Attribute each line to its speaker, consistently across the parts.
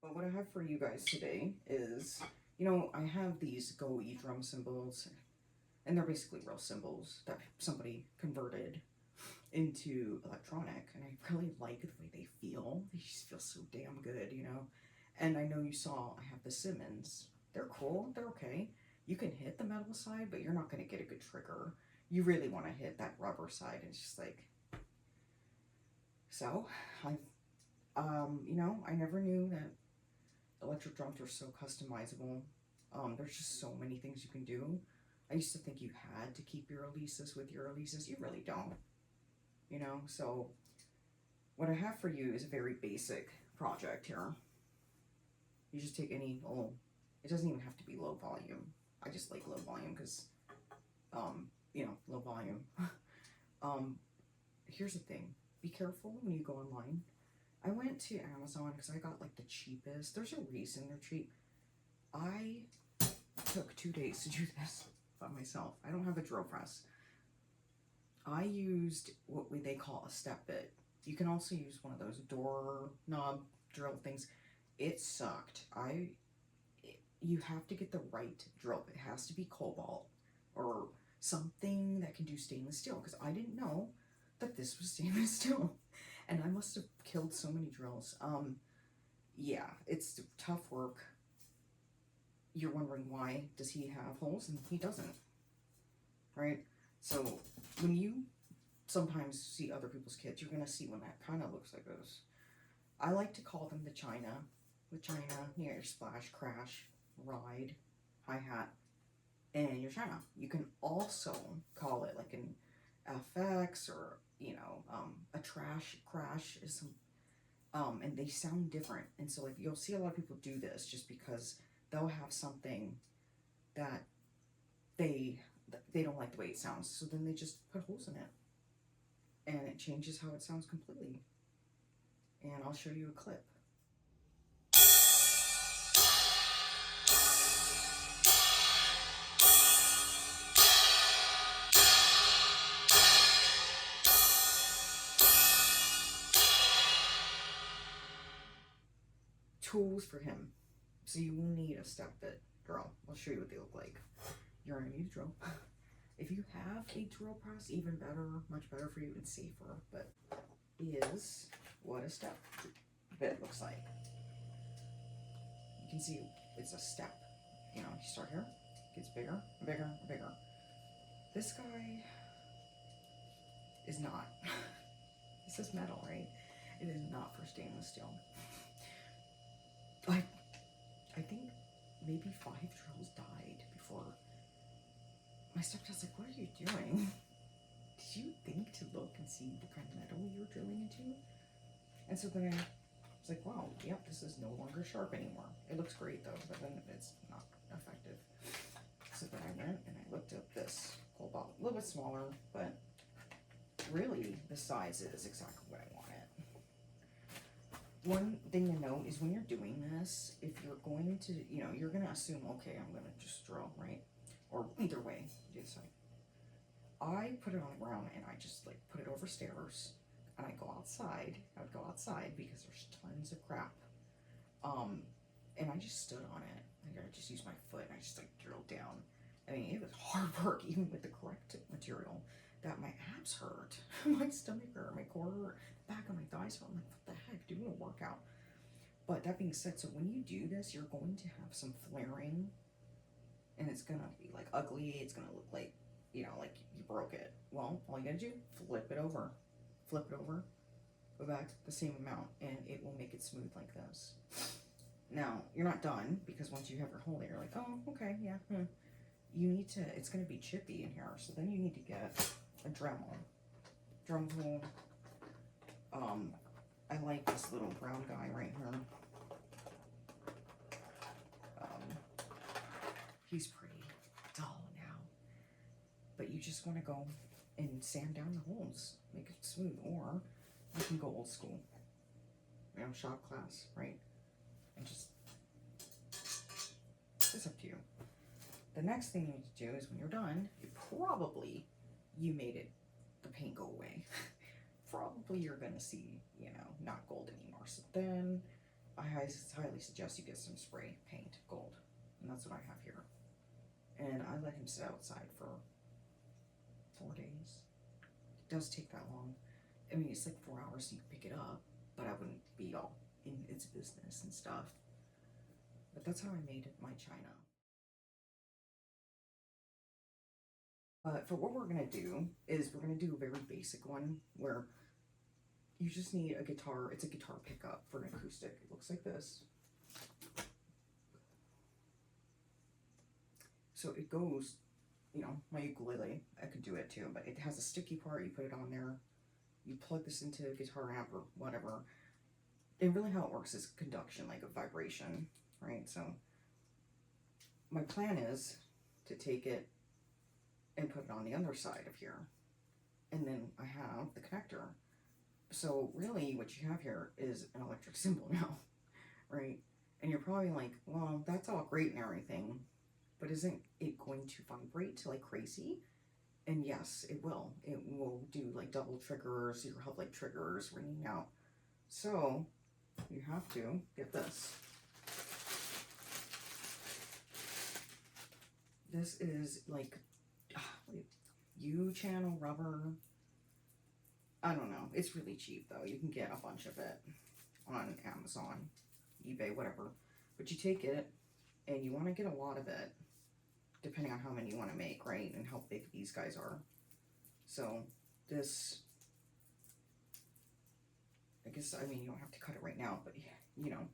Speaker 1: But what I have for you guys today is, you know, I have these Go E drum cymbals, and they're basically real cymbals that somebody converted into electronic, and I really like the way they feel. They just feel so damn good, you know. And I know you saw I have the Simmons. They're cool. They're okay. You can hit the metal side, but you're not going to get a good trigger. You really want to hit that rubber side. It's just like so. You know, I never knew that electric drums are so customizable. There's just so many things you can do. I used to think you had to keep your releases with your releases. You really don't, you know. So what I have for you is a very basic project here. You just take any old. It doesn't even have to be low volume. I just like low volume because, you know, low volume. um, Here's the thing. Be careful when you go online. I went to Amazon because I got like the cheapest. There's a reason they're cheap. I took 2 days to do this by myself. I don't have a drill press. I used what they call a step bit. You can also use one of those door knob drill things. It sucked. You have to get the right drill. It has to be cobalt or something that can do stainless steel because I didn't know that this was stainless steel. And I must have killed so many drills. Yeah, it's tough work. You're wondering why does he have holes and he doesn't, right? So when you sometimes see other people's kits, you're gonna see one that kind of looks like this. I like to call them the China. With China, you know, your splash, crash, ride, hi-hat, and your China. You can also call it like an FX or, you know, a trash crash is some, and they sound different. And so like you'll see a lot of people do this just because they'll have something that they they don't like the way it sounds. So then they just put holes in it and it changes how it sounds completely. And I'll show you a clip. Tools for him. So you will need a step bit drill. I'll show you what they look like. You're gonna need a drill. If you have a drill press, even better, much better for you and safer. But is what a step bit looks like. You can see it's a step. You know, you start here, gets bigger, bigger, bigger. This guy is not. This is metal, right? It is not for stainless steel. I think maybe 5 drills died before my stepdad's like, what are you doing? Did you think to look and see what kind of metal you were drilling into? And so then I was like, wow, yep, this is no longer sharp anymore. It looks great though, but then it's not effective. So then I went and I looked up this Cobalt, a little bit smaller, but really the size is exactly what I wanted. One thing to note is when you're doing this, if you're going to, you know, you're going to assume, okay, I'm going to just drill, right? Or either way, you decide. I put it on the ground and I just like put it over stairs and I go outside. I would go outside because there's tons of crap. And I just stood on it. Like I just used my foot and I just like drilled down. I mean, it was hard work even with the correct material that my abs hurt, my stomach hurt, my core hurt, the back of my thighs hurt. I'm like, what the heck, doing a workout. But that being said, so when you do this, you're going to have some flaring and it's gonna be like ugly. It's gonna look like, you know, like you broke it. Well, all you gotta do, flip it over, go back the same amount, and it will make it smooth like this. Now, you're not done because once you have your hole there, you're like, oh, okay, yeah. You need to, it's gonna be chippy in here, so then you need to get a Dremel. Dremel. I like this little brown guy right here. He's pretty dull now. But you just want to go and sand down the holes, make it smooth, or you can go old school. You know, shop class, right? And just, it's up to you. The next thing you need to do is when you're done, you made it, the paint go away. Probably you're gonna see, you know, not gold anymore. So then I highly suggest you get some spray paint, gold, and that's what I have here. And I let him sit outside for 4 days. It does take that long. I mean, it's like 4 hours so you can pick it up, but I wouldn't be all in its business and stuff. But that's how I made my china. But for what we're gonna do is we're gonna do a very basic one where you just need a guitar. It's a guitar pickup for an acoustic. It looks like this. So it goes, you know, my ukulele, I could do it too, but it has a sticky part. You put it on there. You plug this into a guitar amp or whatever. And really how it works is conduction, like a vibration, right? So my plan is to take it and put it on the underside of here. And then I have the connector. So really what you have here is an electric cymbal now, right? And you're probably like, well, that's all great and everything, but isn't it going to vibrate like crazy? And yes, it will. It will do like double triggers. You'll have like triggers ringing out. So you have to get this. This is like U-channel rubber. I don't know. It's really cheap though. You can get a bunch of it on Amazon, eBay, whatever. But you take it and you want to get a lot of it, depending on how many you want to make, right? And how big these guys are. So this, I guess, I mean, you don't have to cut it right now, but you know,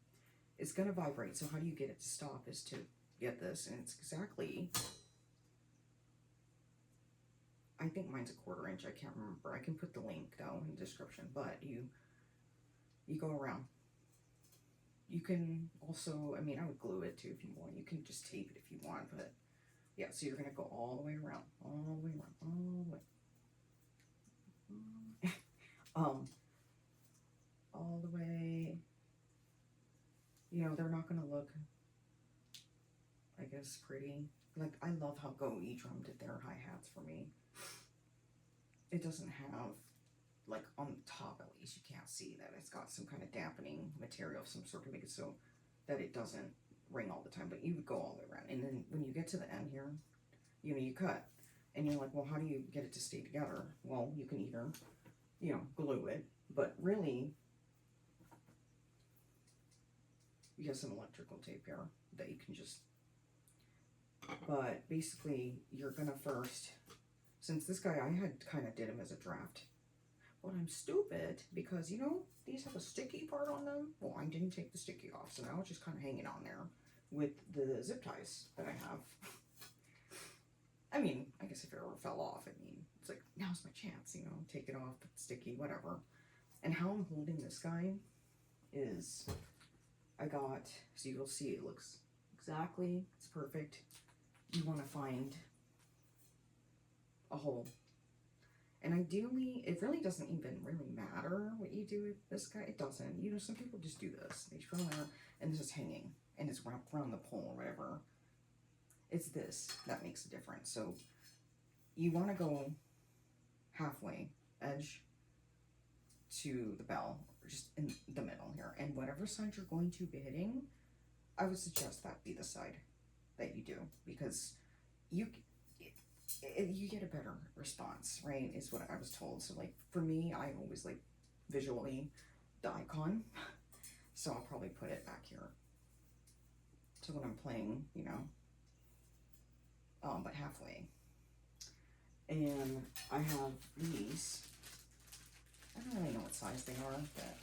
Speaker 1: it's going to vibrate. So how do you get it to stop is to get this. And it's exactly, I think mine's a 1/4 inch. I can't remember. I can put the link though in the description, but you go around. You can also, I mean, I would glue it too if you want. You can just tape it if you want, but yeah, so you're going to go all the way around, all the way around, all the way. All the way. You know, they're not going to look, I guess, pretty. Like, I love how Go E-Drum did their hi-hats for me. It doesn't have, like, on the top at least, you can't see that it's got some kind of dampening material of some sort to make it so that it doesn't ring all the time, but you would go all the way around. And then when you get to the end here, you know, you cut. And you're like, well, how do you get it to stay together? Well, you can either, you know, glue it, but really, you have some electrical tape here that you can just, but basically, you're gonna first, since this guy, I had kind of did him as a draft, but I'm stupid because, you know, these have a sticky part on them. Well, I didn't take the sticky off, so now it's just kind of hanging on there with the zip ties that I have. I mean, I guess if it ever fell off, I mean, it's like, now's my chance, you know, take it off, put the sticky, whatever. And how I'm holding this guy is, I got, so you'll see it looks exactly, it's perfect. You want to find a hole. And ideally, it really doesn't even really matter what you do with this guy. It doesn't. You know, some people just do this. They just put it there, and this is hanging, and it's wrapped around the pole or whatever. It's this that makes a difference. So you want to go halfway, edge to the bell, or just in the middle here. And whatever side you're going to be hitting, I would suggest that be the side that you do, because you get a better response, right, is what I was told. So like for me, I always like visually the icon, so I'll probably put it back here. So when I'm playing, you know, but halfway. And I have these, I don't really know what size they are, but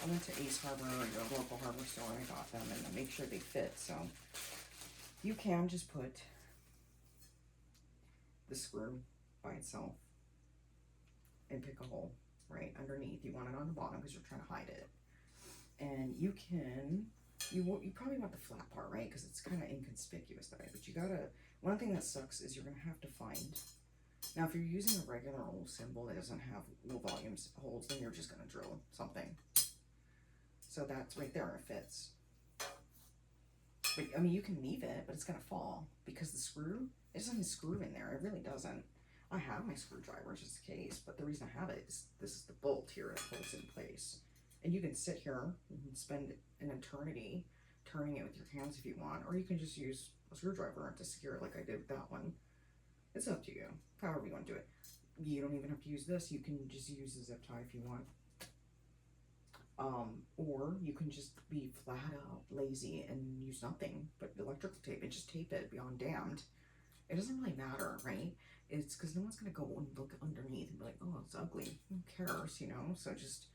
Speaker 1: I went to Ace Harbor, or your local hardware store, and I got them, and I make sure they fit. So you can just put the screw by itself and pick a hole right underneath. You want it on the bottom because you're trying to hide it. And you can, you probably want the flat part, right? Because it's kind of inconspicuous that way. But you gotta, one thing that sucks is you're gonna have to find, now if you're using a regular old cymbal that doesn't have low volumes holes, then you're just gonna drill something. So that's right there, it fits. But I mean, you can leave it, but it's gonna fall because the screw, it doesn't screw in there. It really doesn't. I have my screwdriver just in case, but the reason I have it is this is the bolt here that holds it in place. And you can sit here and spend an eternity turning it with your hands if you want, or you can just use a screwdriver to secure it like I did with that one. It's up to you, however you want to do it. You don't even have to use this. You can just use a zip tie if you want. Or you can just be flat out lazy and use nothing but electrical tape and just tape it beyond damned. It doesn't really matter, right? It's because no one's going to go and look underneath and be like, oh, it's ugly. Who cares, you know? So just,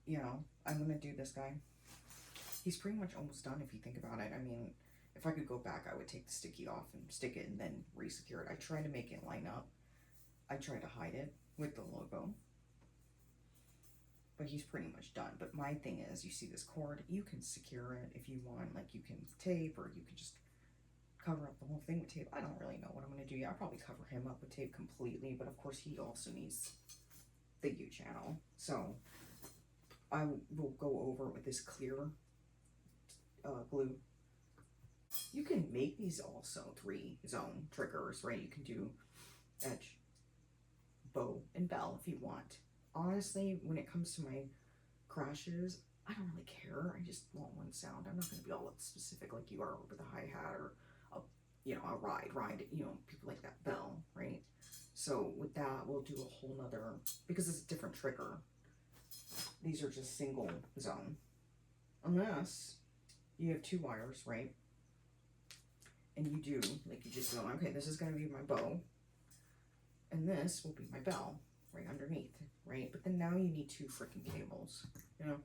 Speaker 1: you know, I'm going to do this guy. He's pretty much almost done if you think about it. I mean, if I could go back, I would take the sticky off and stick it and then re-secure it. I try to make it line up. I try to hide it with the logo. But he's pretty much done. But my thing is, you see this cord, you can secure it if you want. Like, you can tape, or you can just cover up the whole thing with tape. I don't really know what I'm going to do. Yeah, I'll probably cover him up with tape completely. But, of course, he also needs the U channel. So, I will go over it with this clear glue. You can make these also 3-zone triggers, right? You can do edge, bow, and bell if you want. Honestly, when it comes to my crashes, I don't really care. I just want one sound. I'm not going to be all specific like you are with a hi-hat or a ride, you know, people like that bell, right? So with that, we'll do a whole nother, because it's a different trigger. These are just single zone. Unless you have 2 wires, right? And you do, like, you just go, okay, this is going to be my bow, and this will be my bell right underneath, right? But then now you need 2 freaking cables, you know?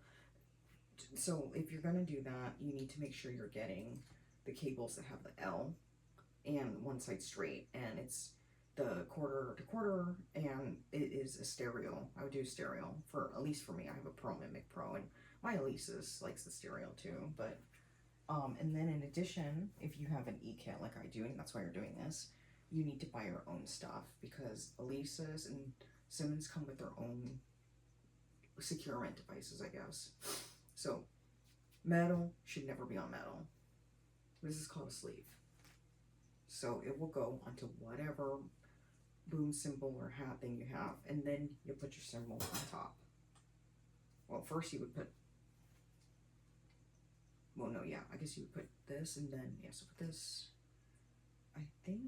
Speaker 1: So if you're going to do that, you need to make sure you're getting the cables that have the L and one side straight, and it's the quarter to quarter, and it is a stereo. I would do stereo, for at least for me. I have a Pro Mimic Pro, and my Elisa's likes the stereo too. But and then in addition, if you have an E-kit like I do, and that's why you're doing this, you need to buy your own stuff, because Elisa's and Cymbals come with their own securement devices, I guess. So metal should never be on metal. This is called a sleeve. So it will go onto whatever boom cymbal or hat thing you have, and then you'll put your cymbal on top. Well, first you would put, well, no, yeah, I guess you would put this, and then, yeah, so put this, I think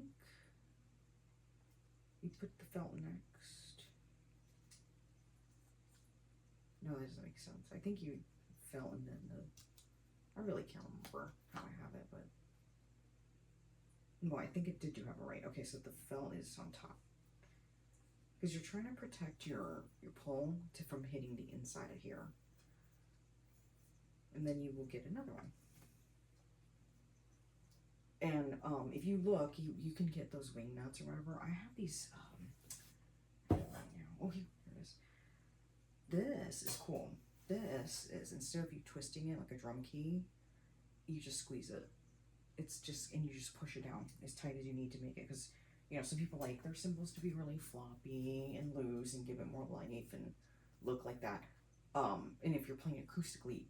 Speaker 1: you put the felt next. No, that doesn't make sense. I think you felt, and then I really can't remember how I have it, but no, I think it did do have it right. Okay, so the felt is on top, because you're trying to protect your pole from hitting the inside of here. And then you will get another one. And if you look, you can get those wing nuts or whatever. I have these, oh, here it is. This is cool. This is, instead of you twisting it like a drum key, you just squeeze it. It's just, and you just push it down as tight as you need to make it. Because, you know, some people like their cymbals to be really floppy and loose and give it more life and look like that. And if you're playing acoustically,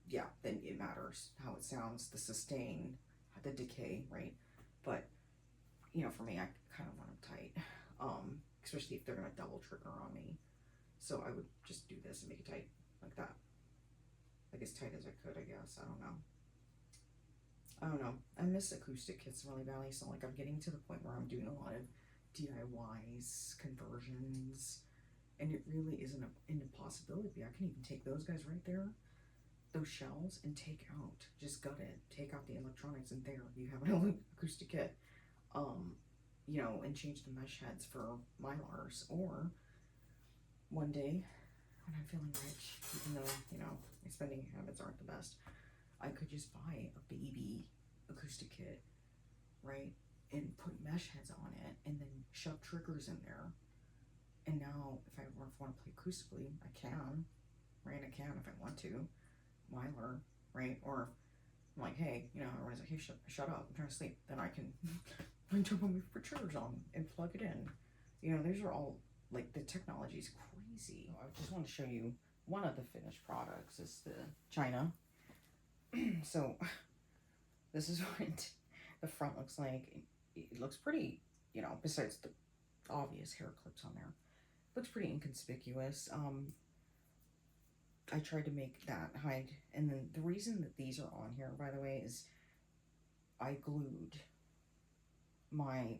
Speaker 1: yeah, then it matters how it sounds, the sustain, the decay, right? But, you know, for me, I kind of want them tight, especially if they're going to double trigger on me. So I would just do this and make it tight, like that. Like as tight as I could, I guess. I don't know. I miss acoustic kits really badly, so like I'm getting to the point where I'm doing a lot of DIYs, conversions, and it really isn't an impossibility. I can even take those guys right there, those shells, and take out, just gut it, take out the electronics, and there you have an acoustic kit. You know, and change the mesh heads for Mylars, or one day when I'm feeling rich, even though, you know, my spending habits aren't the best, I could just buy a baby acoustic kit, right, and put mesh heads on it, and then shove triggers in there. And now, if I want to play acoustically, I can, right? I can if I want to. Mylar, right? Or I'm like, hey, you know, everyone's like, hey, shut up, I'm trying to sleep. Then I can jump on for triggers on and plug it in. You know, these are all, like, the technology is crazy. I just want to show you one of the finished products is the China. So this is what the front looks like. It looks pretty, you know, besides the obvious hair clips on there, looks pretty inconspicuous. I tried to make that hide, and then the reason that these are on here, by the way, is I glued my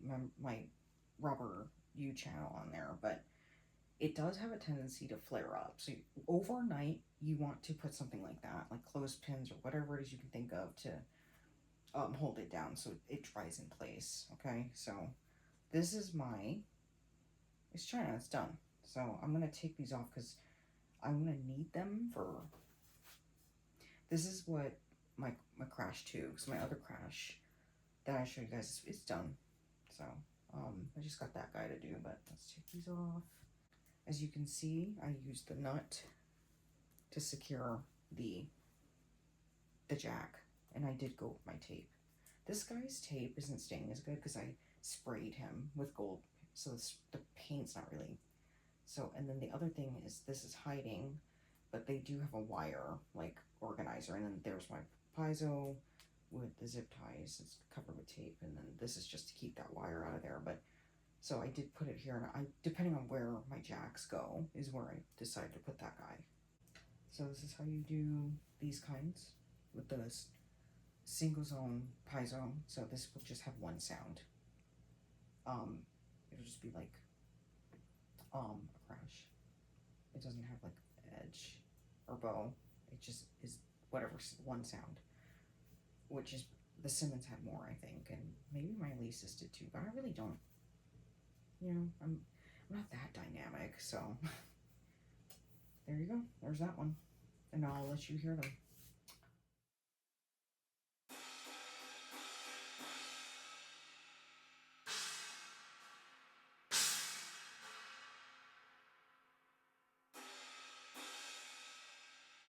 Speaker 1: rubber U channel on there, but it does have a tendency to flare up. So overnight, you want to put something like that, like clothespins or whatever it is you can think of to hold it down so it dries in place. Okay, so this is it's China, it's done. So I'm gonna take these off because I'm gonna need them for. This is what my crash too, because my other crash that I showed you guys is done. So I just got that guy to do, but let's take these off. As you can see, I used the nut to secure the jack, and I did go with my tape. This guy's tape isn't staying as good because I sprayed him with gold, so the paint's not really. So, and then the other thing is this is hiding, but they do have a wire like organizer, and then there's my piezo with the zip ties. It's covered with tape, and then this is just to keep that wire out of there. But so I did put it here, and I, depending on where my jacks go, is where I decide to put that guy. So this is how you do these kinds with the single zone piezo. So this will just have one sound. It'll just be like a crash. It doesn't have like edge or bow. It just is whatever, one sound. Which is, the Cymbals had more, I think, and maybe my Elisa's did too, but I really don't. You know, I'm not that dynamic, so there you go. There's that one, and I'll let you hear them.